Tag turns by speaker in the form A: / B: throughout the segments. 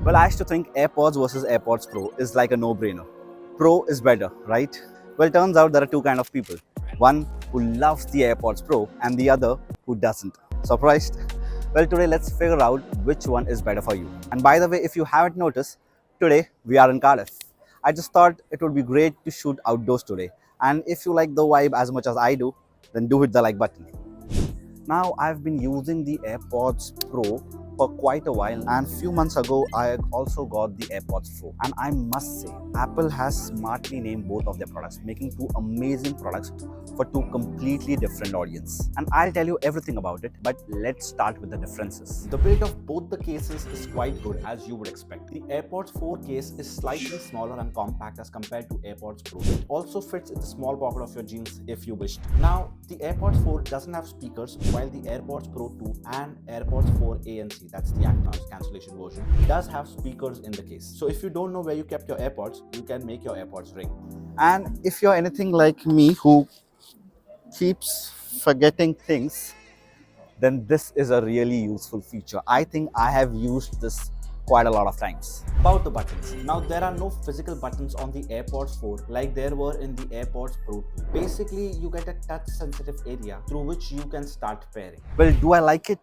A: Well, I used to think AirPods versus AirPods Pro is like a no-brainer. Pro is better, right? Well, turns out there are two kind of people. One who loves the AirPods Pro and the other who doesn't. Surprised? Well, today let's figure out which one is better for you. And by the way, if you haven't noticed, today we are in Cardiff. I just thought it would be great to shoot outdoors today. And if you like the vibe as much as I do, then do hit the like button. Now I've been using the AirPods Pro for quite a while, and few months ago I also got the AirPods Pro, and I must say Apple has smartly named both of their products, making two amazing products for two completely different audiences. And I'll tell you everything about it, but let's start with the differences. The build of both the cases is quite good, as you would expect. The AirPods 4 case is slightly smaller and compact as compared to AirPods Pro. It also fits in the small pocket of your jeans if you wished. Now, the AirPods 4 doesn't have speakers, while the AirPods Pro 2 and AirPods 4 ANC, that's the active noise cancellation version, does have speakers in the case. So if you don't know where you kept your AirPods, you can make your AirPods ring. And if you're anything like me who keeps forgetting things, then this is a really useful feature. I think I have used this quite a lot of times. About the buttons. Now there are no physical buttons on the AirPods 4 like there were in the AirPods Pro 2. Basically, you get a touch sensitive area through which you can start pairing. Well, do I like it?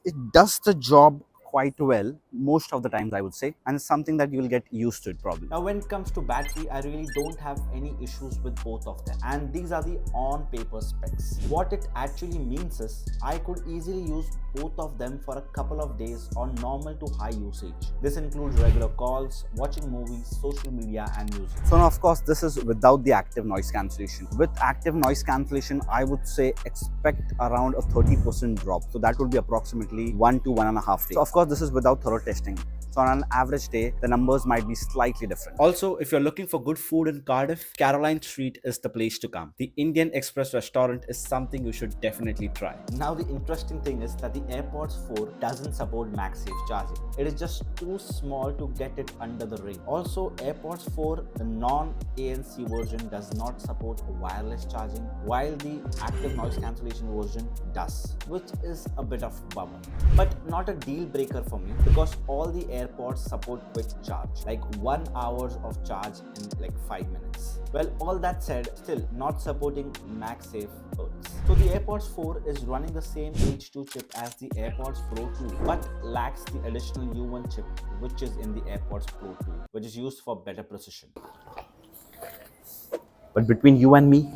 A: It does the job quite well most of the times, I would say, and it's something that you'll get used to it probably. Now when it comes to battery, I really don't have any issues with both of them, and these are the on paper specs. What it actually means is I could easily use both of them for a couple of days on normal to high usage. This includes regular calls, watching movies, social media and music. So now of course this is without the active noise cancellation. With active noise cancellation, I would say expect around a 30% drop. So that would be approximately 1 to 1.5 days. So of course this is without thorough testing. So on an average day, the numbers might be slightly different. Also, if you're looking for good food in Cardiff, Caroline Street is the place to come. The Indian Express restaurant is something you should definitely try. Now the interesting thing is that the AirPods 4 doesn't support MagSafe charging. It is just too small to get it under the ring. Also, AirPods 4, the non-ANC version, does not support wireless charging, while the active noise cancellation version does, which is a bit of a bummer. But not a deal breaker for me, because all the AirPods support quick charge, like 1 hour of charge in like 5 minutes. Well, all that said, still not supporting MagSafe hurts. So the AirPods 4 is running the same H2 chip as the AirPods Pro 2, but lacks the additional U1 chip, which is in the AirPods Pro 2, which is used for better precision. But between you and me,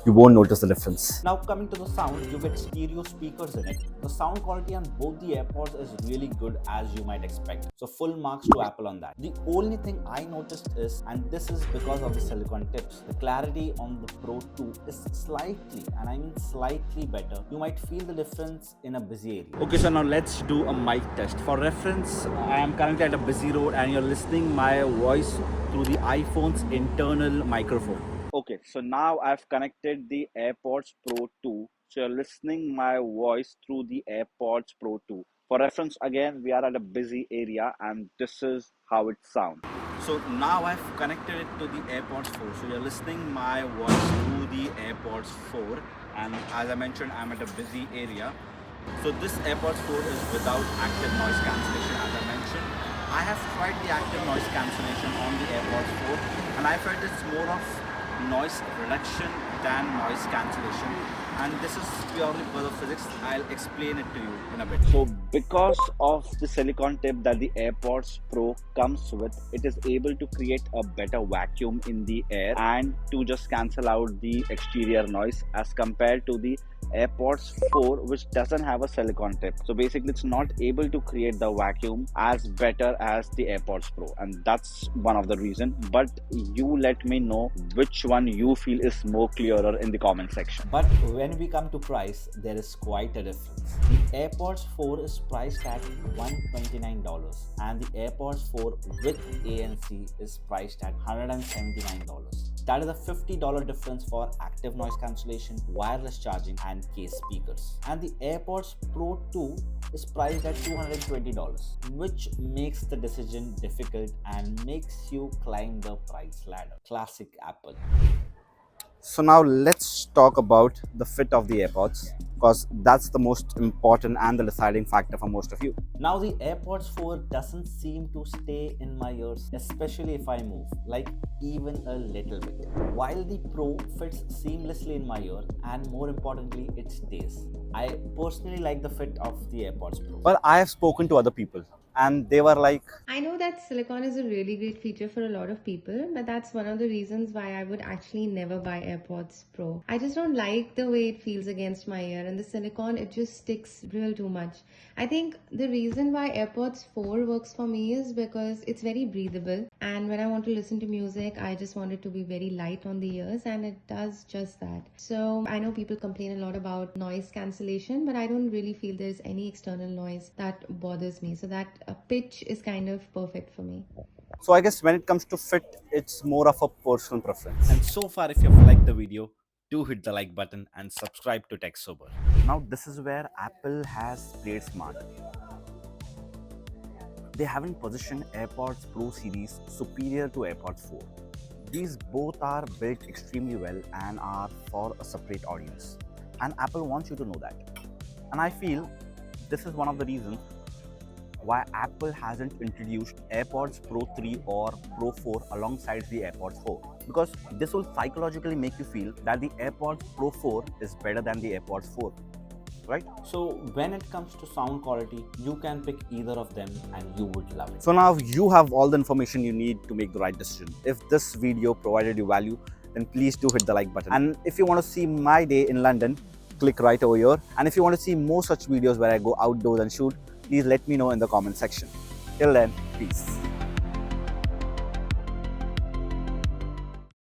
A: you won't notice the difference. Now coming to the sound, you get stereo speakers in it. The sound quality on both the AirPods is really good, as you might expect. So full marks to Apple on that. The only thing I noticed is, and this is because of the silicone tips, the clarity on the Pro 2 is slightly, and I mean slightly better. You might feel the difference in a busy area. Okay, so now let's do a mic test. For reference, I am currently at a busy road and you're listening my voice through the iPhone's internal microphone. Okay, so now I've connected the AirPods Pro 2. So you're listening my voice through the AirPods Pro 2. For reference, again, we are at a busy area and this is how it sounds. So now I've connected it to the AirPods 4. So you're listening my voice through the AirPods 4. And as I mentioned, I'm at a busy area. So this AirPods 4 is without active noise cancellation, as I mentioned. I have tried the active noise cancellation on the AirPods 4 and I felt it's more of noise reduction than noise cancellation, and this is purely because of physics. I'll explain it to you in a bit. So because of the silicone tip that the AirPods Pro comes with, it is able to create a better vacuum in the air and to just cancel out the exterior noise as compared to the AirPods 4, which doesn't have a silicone tip. So basically it's not able to create the vacuum as better as the AirPods Pro, and that's one of the reasons. But you let me know which one you feel is more clearer in the comment section. But when we come to price, there is quite a difference. The AirPods 4 is priced at $129 and the AirPods 4 with ANC is priced at $179. That is a $50 difference for active noise cancellation, wireless charging and case speakers. And the AirPods Pro 2 is priced at $220, which makes the decision difficult and makes you climb the price ladder. Classic Apple. So now let's talk about the fit of the AirPods because that's the most important and the deciding factor for most of you. Now, the AirPods 4 doesn't seem to stay in my ears, especially if I move, like even a little bit. While the Pro fits seamlessly in my ear and more importantly, it stays. I personally like the fit of the AirPods Pro. Well, I have spoken to other people and they were like,
B: I know that silicone is a really great feature for a lot of people, but that's one of the reasons why I would actually never buy AirPods Pro. I just don't like the way it feels against my ear, and the silicone, it just sticks real too much. I think the reason why AirPods 4 works for me is because it's very breathable, and when I want to listen to music, I just want it to be very light on the ears, and it does just that. So I know people complain a lot about noise cancellation, but I don't really feel there's any external noise that bothers me. So that pitch is kind of perfect for me.
A: so I guess when it comes to fit, it's more of a personal preference. And so far, if you've liked the video, do hit the like button and subscribe to TechSober. Now, this is where Apple has played smart. They haven't positioned AirPods Pro series superior to AirPods 4. These both are built extremely well and are for a separate audience. And Apple wants you to know that. And I feel this is one of the reasons why Apple hasn't introduced AirPods Pro 3 or Pro 4 alongside the AirPods 4. Because this will psychologically make you feel that the AirPods Pro 4 is better than the AirPods 4. Right? So when it comes to sound quality, you can pick either of them and you would love it. So now you have all the information you need to make the right decision. If this video provided you value, then please do hit the like button. And if you want to see my day in London, click right over here. And if you want to see more such videos where I go outdoors and shoot, please let me know in the comment section. Till then, peace.